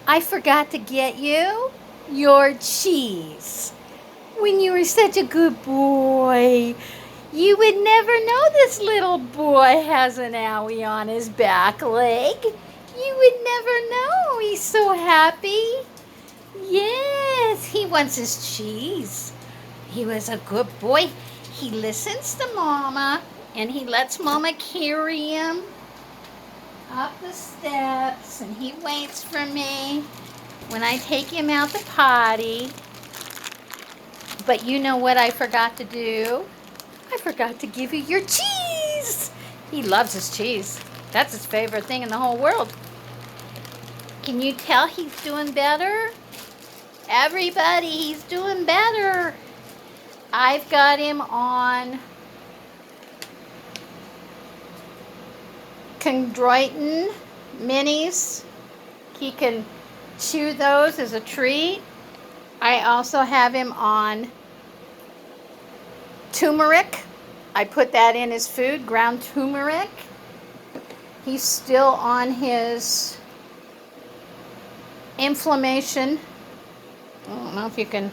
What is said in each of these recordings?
I forgot to get you your cheese. When you were such a good boy, you would never know this little boy has an owie on his back leg. You would never know. He's so happy. Yes, he wants his cheese. He was a good boy. He listens to Mama and he lets Mama carry him up the steps and he waits for me when I take him out the potty. But you know what I forgot to do? I forgot to give you your cheese. He loves his cheese. That's his favorite thing in the whole world. Can you tell he's doing better? Everybody, he's doing better. I've got him on chondroitin minis. He can chew those as a treat. I also have him on turmeric. I put that in his food, ground turmeric. He's still on his inflammation. I don't know if you can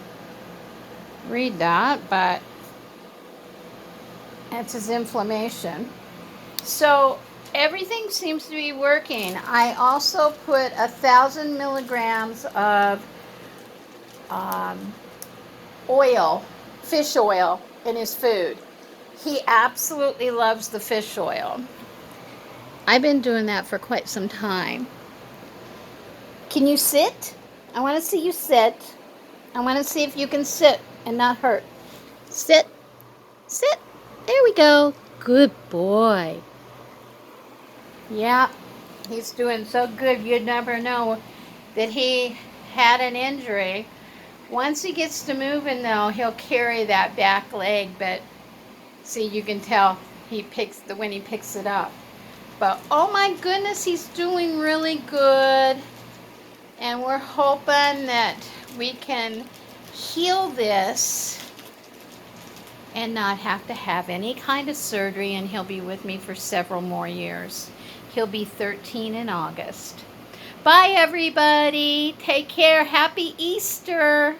read that, but that's his inflammation. So everything seems to be working. I also put 1,000 milligrams of oil, fish oil, in his food. He absolutely loves the fish oil. I've been doing that for quite some time. Can you sit? I want to see you sit. I want to see if you can sit and not hurt. Sit. Sit. There we go. Good boy. Yeah, he's doing so good. You'd never know that he had an injury. Once he gets to moving, though, he'll carry that back leg. But see, you can tell when he picks it up. But oh my goodness, he's doing really good. And we're hoping that we can heal this and not have to have any kind of surgery, and he'll be with me for several more years. He'll be 13 in August. Bye, everybody. Take care. Happy Easter.